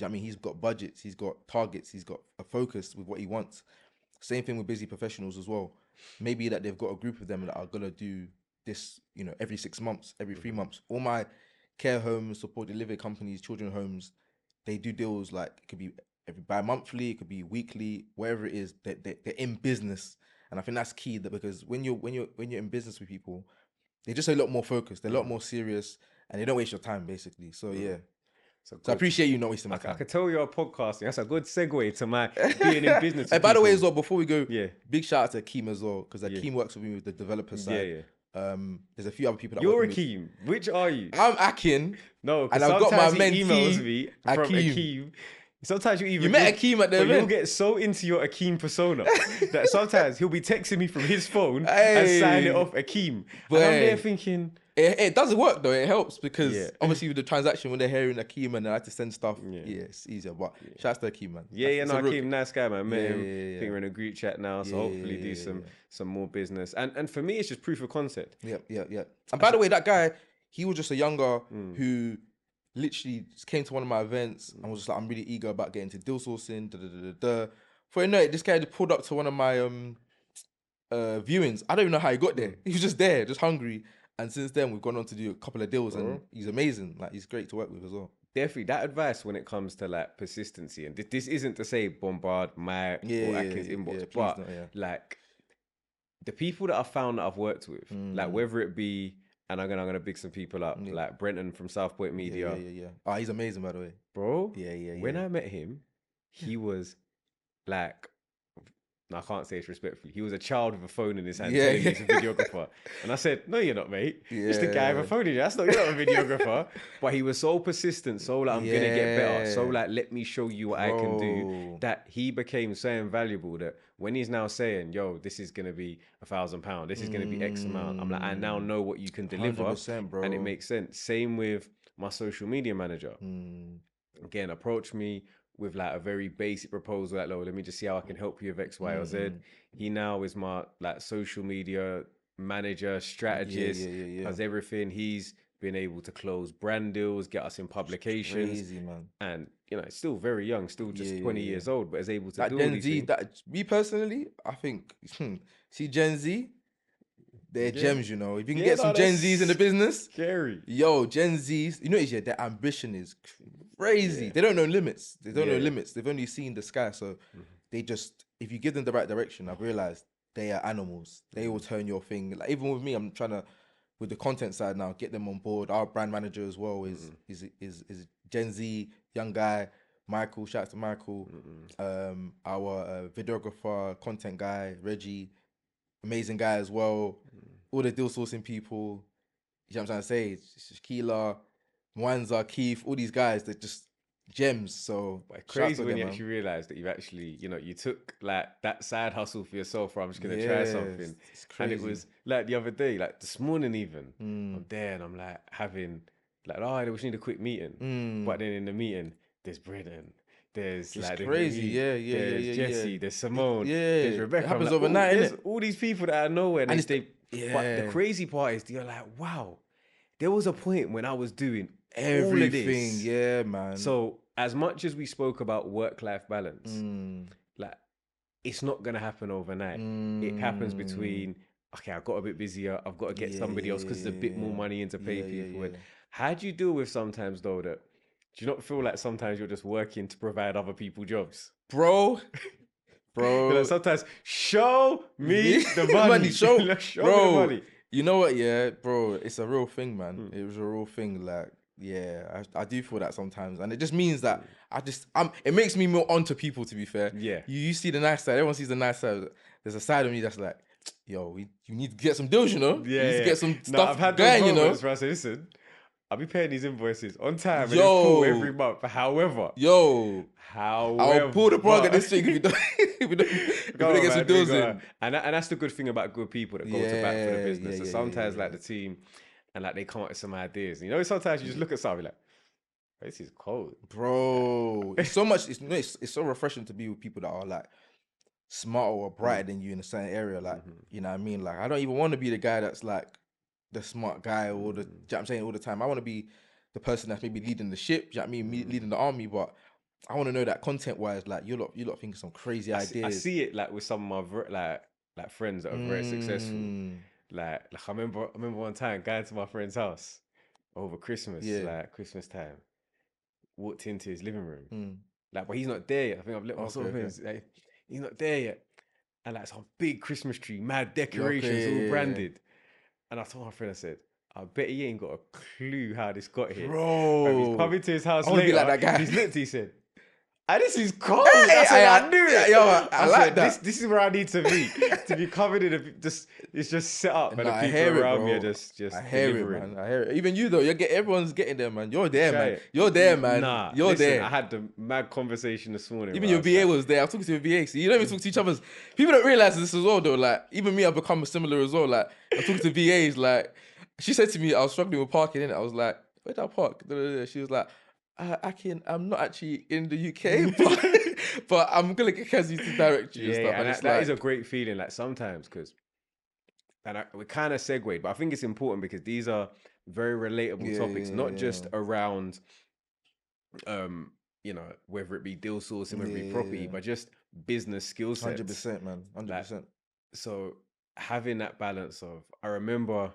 I mean, he's got budgets, he's got targets, he's got a focus with what he wants. Same thing with busy professionals as well. Maybe that they've got a group of them that are gonna do this, every 6 months, every 3 months. All my care homes, supported living companies, children homes, they do deals like it could be every bi-monthly, it could be weekly, wherever it is. They're in business, and I think that's key. That because when you're in business with people, they're just a lot more focused, they're a lot more serious, and they don't waste your time basically. So yeah. So I appreciate you not wasting my time. I could tell you're podcasting. That's a good segue to my being in business. And by the way, as well, before we go, big shout out to Akeem as well, because Akeem works with me with the developer side. There's a few other people that you're Akeem. Which are you? I'm Akin. No, and I've got my mentee, emails me from Akeem. Sometimes you met Akeem at the event. You'll get so into your Akeem persona that sometimes he'll be texting me from his phone and sign it off Akeem. And I'm there thinking, it doesn't work though. It helps because obviously with the transaction, when they're hearing Akeem and I had to send stuff, it's easier. But shout out to Akeem, man. Akeem, nice guy, man. Met him. I think we're in a group chat now, so hopefully do some more business. And for me, it's just proof of concept. Yeah. And by the way, that guy, he was just a younger who literally just came to one of my events and was just like, I'm really eager about getting to deal sourcing. For a note, this guy just pulled up to one of my viewings. I don't even know how he got there. He was just there, just hungry. And since then, we've gone on to do a couple of deals, and he's amazing. Like, he's great to work with as well. Definitely, that advice when it comes to like persistency, and this isn't to say bombard my or Akin's inbox, but like the people that I found that I've worked with, like whether it be, and I'm gonna big some people up, like Brenton from South Point Media. Yeah. He's amazing, by the way, bro. Yeah. When I met him, he was like no, I can't say it's respectfully. He was a child with a phone in his hand Yeah, telling me yeah. he's a videographer. And I said, no, you're not, mate. Just a guy with a Yeah. phone in your hand. You're not a videographer. But he was so persistent, so like, I'm going to get better. So Yeah. like, let me show you what I can do. Bro. That he became so invaluable that when he's now saying, yo, this is going to be £1,000. This is going to be X amount. I'm like, I now know what you can deliver. 100%, bro. And it makes sense. Same with my social media manager. Again, approach me with like a very basic proposal, like, let me just see how I can help you with X, Y, or Z. He now is my like social media manager, strategist, does everything. He's been able to close brand deals, get us in publications. Crazy, man. And you know, still very young, still just 20 years old, but is able to That do all Gen these Z, things. that me personally, I think, see Gen Z, they're gems, you know. If you can get some Gen Zs in the business, scary. yo, Gen Zs, you know, their ambition is crazy. They don't know limits. They don't know limits. They've only seen the sky. So they just, if you give them the right direction, I've realized they are animals. They will turn your thing. Like even with me, I'm trying to, with the content side now, get them on board. Our brand manager as well is Gen Z, young guy. Michael, shout out to Michael. Our videographer, content guy, Reggie, amazing guy as well. All the deal sourcing people, you know what I'm trying to say? Shakila, Mwanza, Keith, all these guys, they're just gems. So but crazy when you actually realize that you've actually, you know, you took like that side hustle for yourself, or I'm just gonna try something. It's crazy. And it was like the other day, like this morning even, I'm there and I'm like having like, oh, we just need a quick meeting. But then in the meeting, there's Brennan, there's it's like crazy. there's Jesse, there's Simone, there's Rebecca. It happens like, overnight, there's innit? all these people that I know, and but the crazy part is you're like, wow, there was a point when I was doing everything. All of this. Yeah, man. So as much as we spoke about work-life balance, like it's not gonna happen overnight. It happens between, okay, I got a bit busier, I've got to get somebody else because there's a bit more money in to pay people. And how do you deal with sometimes though that, do you not feel like sometimes you're just working to provide other people jobs? Bro. You know, sometimes show me the money. Show me the money. You know what, bro, it's a real thing, man. It was a real thing. Like, I do feel that sometimes. And it just means that it makes me more onto people, to be fair. Yeah. You see the nice side. Everyone sees the nice side. There's a side of me that's like, yo, you need to get some deals, you know? You need to get some stuff I've had going, those you know? moments where I say, listen, I'll be paying these invoices on time and it's cool every month. However, I'll pull the plug at this week if we don't get some deals in. And that's the good thing about good people that go to bat for the business. So sometimes like the team and like they come up with some ideas. You know, sometimes you just look at something like, this is cold. Bro, it's so much, it's so refreshing to be with people that are like smarter or brighter than you in a certain area. Like, you know what I mean? Like, I don't even want to be the guy that's like the smart guy or the, you know what I'm saying, all the time. I want to be the person that's maybe leading the ship, you know what I mean, leading the army, but I want to know that content-wise, like, you lot think of some crazy ideas. I see it like with some of my like friends that are very successful. Like I remember one time going to my friend's house over Christmas, like Christmas time, walked into his living room. Like, but he's not there yet. I think I've let myself in. Like, he's not there yet. And like some big Christmas tree, mad decorations, all branded. And I told my friend, I said, I bet he ain't got a clue how this got here. Bro. He's coming to his house I wanna later. be like that guy. He's looked, he said, this is cold. I knew it. Yo, I like said, that. This is where I need to be. To be covered in it's just set up. And the people around me are just I hear delivering. it, man. I hear it. Even you though, everyone's getting there, man. You're there, man. It. You're there, man. Nah, you're there. I had the mad conversation this morning. Even your VA was there. I was talking to your VA. So you don't even talk to each other. People don't realize this as well, though. Like, even me, I've become similar as well. Like, I'm talking to VAs. Like, she said to me, I was struggling with parking, innit? I was like, where'd I park? She was like, Akin, I'm not actually in the UK, but I'm gonna get Kazy to direct you and stuff. And that is a great feeling. Like sometimes, because we kind of segued, but I think it's important because these are very relatable topics, not just around, you know, whether it be deal sourcing, whether it be property, but just business skill sets. 100%, man. 100%. Like, so having that balance of, I remember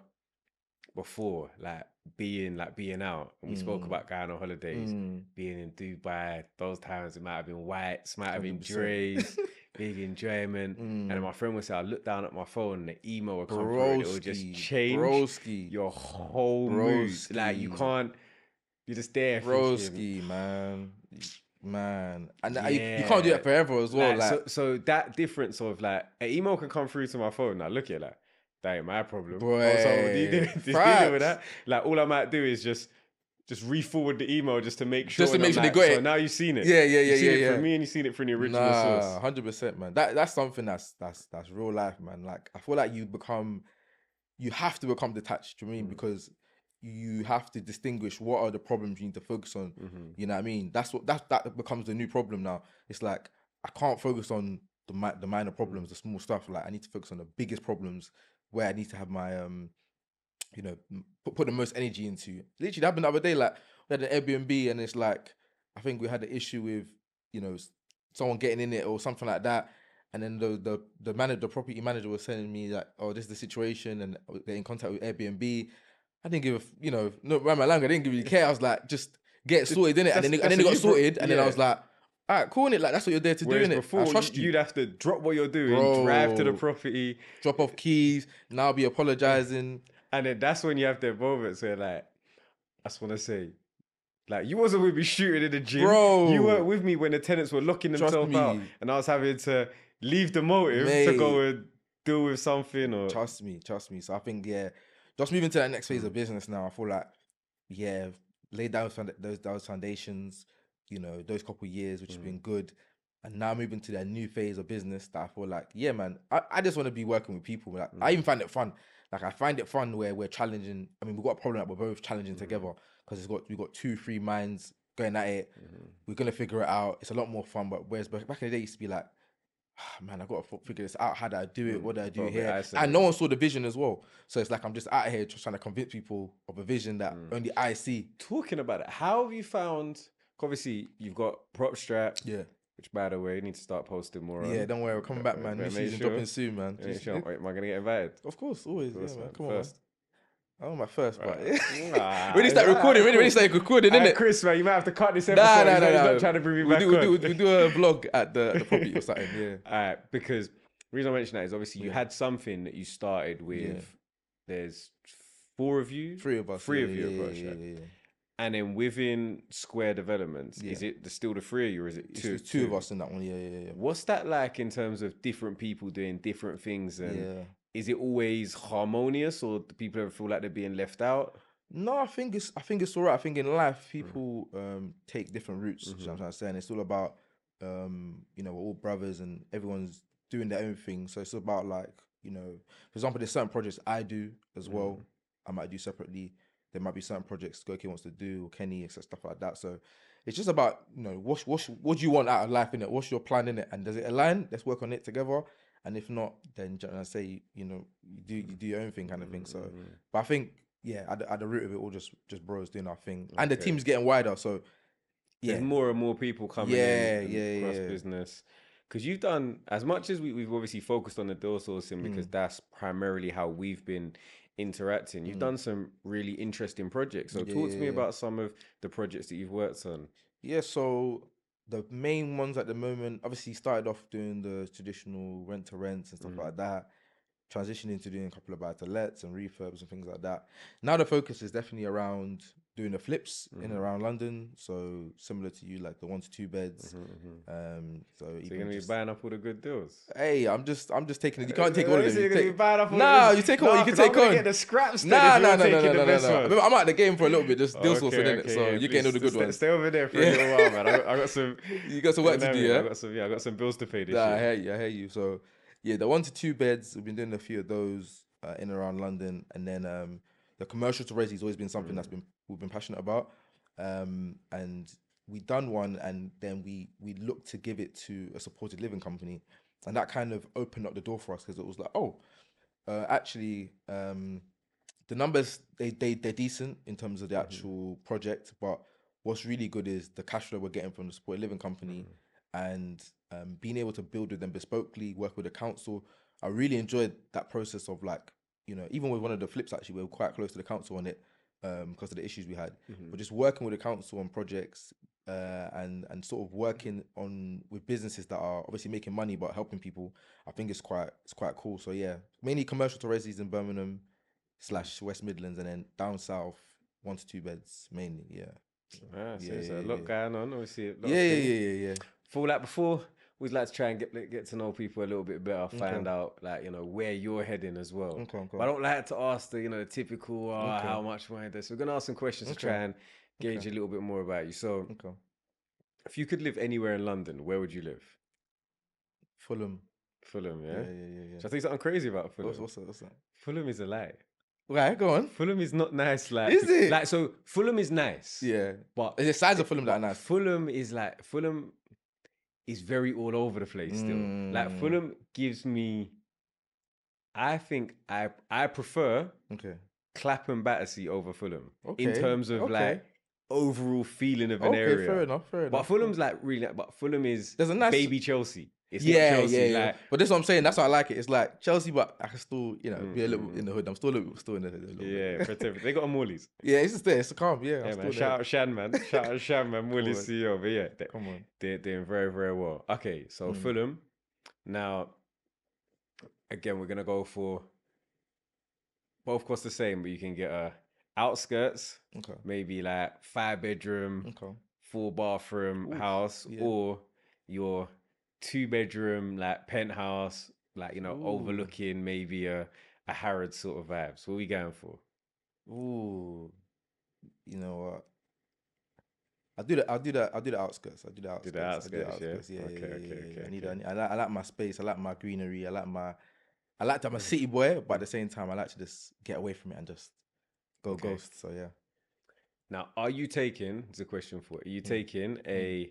before, like being out, and we spoke about going on holidays, being in Dubai. Those times it might have been whites, might have been Dre's, big enjoyment. And then my friend would say, I look down at my phone and the email would come through, and it would just change your whole mood. Like you're just there, broski, man. man. And you can't do Yeah. that forever as well. So that difference of like an email can come through to my phone. Now look at that. That ain't my problem. Oh, so do you do boy, just dealing with facts. that? Like all I might do is just re-forward the email just to make sure. Just to and make I'm sure they like, got so it. now you've seen it. Yeah, You've seen it yeah. from me and you've seen it from the original Nah, source. 100%, man. That's something that's real life, man. Like I feel like you have to become detached. Do you know what I mean? Because you have to distinguish what are the problems you need to focus on. You know what I mean? That becomes the new problem now. It's like I can't focus on the minor problems, the small stuff. Like I need to focus on the biggest problems where I need to have my you know, put the most energy into. Literally, that happened the other day. Like we had an Airbnb, and it's like I think we had an issue with someone getting in it or something like that. And then the manager, the property manager, was telling me that, oh, this is the situation, and they're in contact with Airbnb. I didn't give no around my language. I didn't give you care. I was like, just get it sorted, innit? And then they got sorted, and then I was like, all right, cool, innit? Like that's what you're there to do, innit? Before, I trust you. You'd have to drop what you're doing, drive to the Bro. property, Drop off keys. Now be apologizing. and then that's when you have the moments where like, I just want to say, like you wasn't with me shooting in the gym, Bro. You weren't with me when the tenants were locking themselves out, and I was having to leave the motive to go and deal with something. Or trust me. So I think just moving to that next phase of business now. I feel like lay down those foundations. Those couple of years which have been good, and now moving to that new phase of business that I feel like man, I just want to be working with people. Like I even find it fun. Like I find it fun where we're challenging. I mean, we've got a problem that we're both challenging together because we've got 2-3 minds going at it. We're gonna figure it out. It's a lot more fun. But whereas back in the day, it used to be like, man, I got to figure this out. How do I do it? What do I do here? And no one saw the vision as well. So it's like I'm just out here just trying to convince people of a vision that only I see. Talking about it, how have you found? Obviously, you've got Prop Strap. Yeah. Which, by the way, you need to start posting more on. Yeah, don't worry, we're coming back, man. New season dropping soon, man. Sure. Am I going to get invited? Of course, always. Yeah, man. Come first. On, man. I'm my first, but when you start recording, when you start recording, innit? Chris, man, you might have to cut this episode. Nah. He's not trying to bring me back on. We do a vlog at the property or something, yeah. All right, because the reason I mention that is obviously you had something that you started with. Yeah. There's 4 of you? 3 of us. 3 of you. Yeah. And then within Square Developments, is it still the 3 of you, or is it 2? It's 2 of us in that one, yeah. What's that like in terms of different people doing different things? And is it always harmonious, or do people ever feel like they're being left out? No, I think it's all right. I think in life, people take different routes. You know what I'm trying to say? And it's all about, we're all brothers and everyone's doing their own thing. So it's about like, for example, there's certain projects I do as well. I might do separately. There might be certain projects Goki wants to do, or Kenny, etc., stuff like that. So it's just about, what do you want out of life, innit? What's your plan, innit? And does it align? Let's work on it together. And if not, then I say, you do your own thing, kind of thing. So, but I think, at the root of it all, just bros doing our thing, and the team's getting wider. So there's more and more people coming in across business. Because you've done, as much as we've obviously focused on the deal sourcing, because that's primarily how we've been interacting. You've done some really interesting projects. So talk to me about some of the projects that you've worked on. Yeah, so the main ones at the moment, obviously started off doing the traditional rent-to-rents and stuff like that, transitioning to doing a couple of buy-to-lets and refurbs and things like that. Now the focus is definitely around doing the flips in and around London. So similar to you, like the 1 to 2 beds. So you're gonna be buying up all the good deals. Hey, I'm just taking it. You can't take all of them. You're gonna be buying up all you take all you can take on. Get the scraps. No. I'm out of the game for a little bit. Just deal sourcing, innit? So you're getting all the good ones. Stay over there for a little while, man. I got some. You got some work to do, yeah. I got some bills to pay this year. I hear you. So yeah, the 1 to 2 beds. We've been doing a few of those in and around London, and then the commercial to resi has always been something we've been passionate about, and we done one, and then we looked to give it to a supported living company, and that kind of opened up the door for us, because it was like, actually, the numbers they're decent in terms of the actual project, but what's really good is the cash flow we're getting from the supported living company, and being able to build with them bespokely, work with the council. I really enjoyed that process of like, even with one of the flips, actually, we were quite close to the council on it because of the issues we had. But just working with the council on projects and sort of working with businesses that are obviously making money but helping people, I think it's quite cool. So yeah, mainly commercial to resis in Birmingham / West Midlands, and then down south 1 to 2 beds mainly. Yeah. Ah, Yeah, so there's a lot yeah, going on. Obviously, a lot yeah, of yeah, things. yeah, yeah, yeah. For like before, we'd like to try and get to know people a little bit better, Yeah. Okay, find out like where you're heading as well. okay, But I okay, don't like to ask the the typical okay, how much money this. So we're gonna ask some questions to okay, try and okay, gauge a little bit more about you. So okay. if you could live anywhere in London, where would you live? Fulham. Fulham, Yeah, yeah. yeah, yeah, yeah. Should I think something crazy about What's Fulham? what's that? What's that? Fulham is a lie. Right, go on. Fulham is not nice. Is it? Like so, Fulham is nice, Yeah. but Is it size of Fulham that are nice? Fulham is like Fulham is very all over the place still. Like Mm, Fulham gives me, I think I prefer okay. Clapham Battersea over Fulham in Okay. terms of Okay. like overall feeling of an Okay. Fair area. enough. Fair But enough. Fulham's like really, but Fulham is There's a nice. baby Chelsea. It's not Yeah, yeah, Chelsea. yeah. Like, But that's what I'm saying. That's why I like it. It's like Chelsea, but I can still, mm, be a little mm, in mm. the hood. I'm still still in the hood a little Yeah, bit. protect. They got a Morley's. Yeah, it's just there. It's calm. Yeah, I'm Yeah, man. still Shout there. out Shan, man. Shout out Shan, man. Come Morley's on. CEO. But yeah, Come on. they're doing very, very well. Okay, so Mm, Fulham. Now, again, we're gonna go for both cost the same, but you can get a outskirts, okay. maybe like 5 bedroom, Okay. 4 bathroom Oof. house, Yeah. or your 2 bedroom like penthouse, like Ooh. overlooking maybe a Harrod sort of vibes. What are we going for? Ooh. You know what? I'll do that. I'll do that. I'll do the outskirts. I'll do the Do the outskirts. I'll do the outskirts, yeah. outskirts. Yeah, yeah, Okay, yeah, okay, yeah, okay, yeah. okay. I like my space. I like my greenery. I like to. I'm a city boy, but at the same time, I like to just get away from it and just go Okay. ghost. So yeah. Now, are you taking? It's a question for. Are you Mm. taking a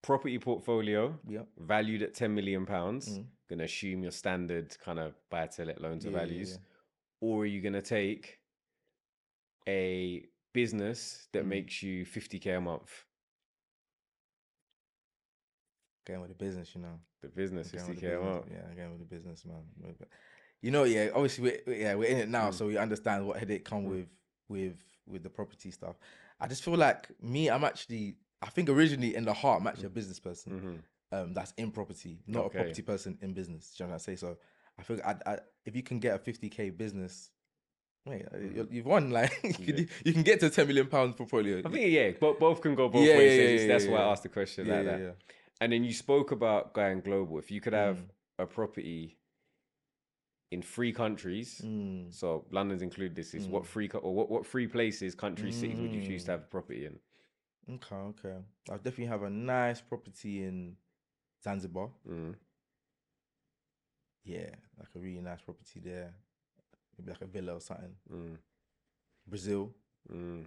property portfolio Yeah. valued at £10 million? Mm. Gonna assume your standard kind of buy to let loan to Yeah, yeah, values, yeah. or are you gonna take a business that Mm. makes you 50K a month? Going with the business, you know. The business Going with the 50K a business. month. Yeah, going with the business, man. You know, yeah. Obviously, we're in it now, Mm. so we understand what headache come Mm. with the property stuff. I just feel like me. I think originally in the heart, I'm actually a business person. Mm-hmm. That's in property, not a Okay. property person in business. Do you know what I say? So I think if you can get a 50K business, mate, you've won. Like you can get to £10 million portfolio. I think yeah, both can go both Yeah, ways. yeah, yeah, That's yeah, why I yeah, asked the question yeah, like yeah, that. yeah. And then you spoke about going global. If you could have Mm, a property in 3 countries, mm, so London's included. This is mm, what 3 places, countries, cities would you choose to mm. have a property in? Okay, okay. I'll definitely have a nice property in Zanzibar. Mm. Yeah, like a really nice property there. Maybe like a villa or something. Mm. Brazil, Mm.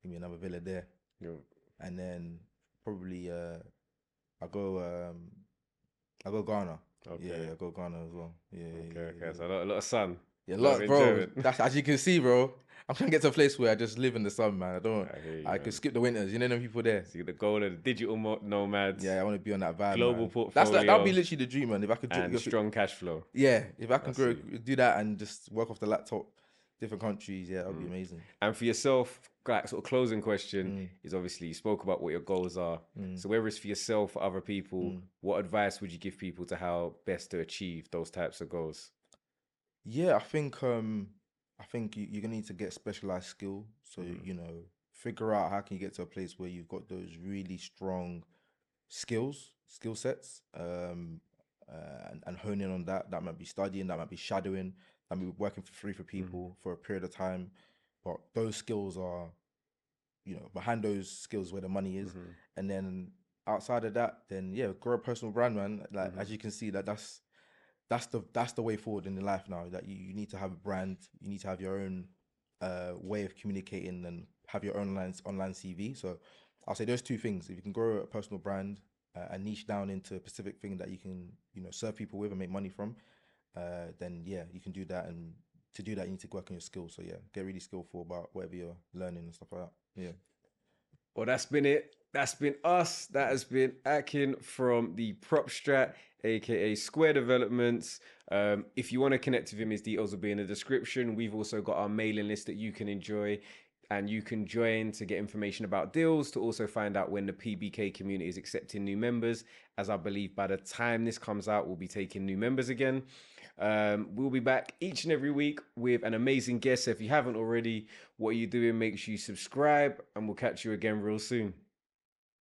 maybe another villa there, Yeah. and then probably I go Ghana. Yeah, Okay. yeah, I go Ghana as well. Yeah, yeah, Okay. yeah, Okay. yeah. So a lot of sun, Yeah, a lot of bro. enjoyment. That's as you can see, bro. I'm trying to get to a place where I just live in the sun, man. I hear you, I could man. skip the winters. You know them people there. See the goal of the digital nomads, Yeah, I want to be on that vibe, global man. That'll be portfolio, literally the dream, man. If I could, and strong cash flow. yeah, if I I can see. do that and just work off the laptop, different countries, yeah, that would be Mm. amazing. And for yourself, like sort of closing question Mm, is obviously you spoke about what your goals are. mm, So whether it's for yourself or other people, mm. what advice would you give people to how best to achieve those types of goals? Yeah, I think you're gonna need to get specialized skill. So figure out how can you get to a place where you've got those really strong skill sets, and hone in on that. That might be studying, that might be shadowing, that might be working for free for people for a period of time. But those skills are, behind those skills where the money is. Mm-hmm. And then outside of that, then yeah, grow a personal brand, man. Like Mm-hmm. as you can see, that's the way forward in the life now. That you need to have a brand, you need to have your own way of communicating and have your own online CV. So I'll say those two things. If you can grow a personal brand and niche down into a specific thing that you can serve people with and make money from, then yeah, you can do that. And to do that, you need to work on your skills. So yeah, get really skillful about whatever you're learning and stuff like that. Yeah. Well, that's been it. That's been us. That has been Akin from the Strat, aka Square Developments. If you want to connect with him, his details will be in the description. We've also got our mailing list that you can enjoy. and you can join to get information about deals, to also find out when the PBK community is accepting new members, as I believe by the time this comes out, we'll be taking new members again. We'll be back each and every week with an amazing guest. So if you haven't already, what are you doing? Make sure you subscribe, and we'll catch you again real soon.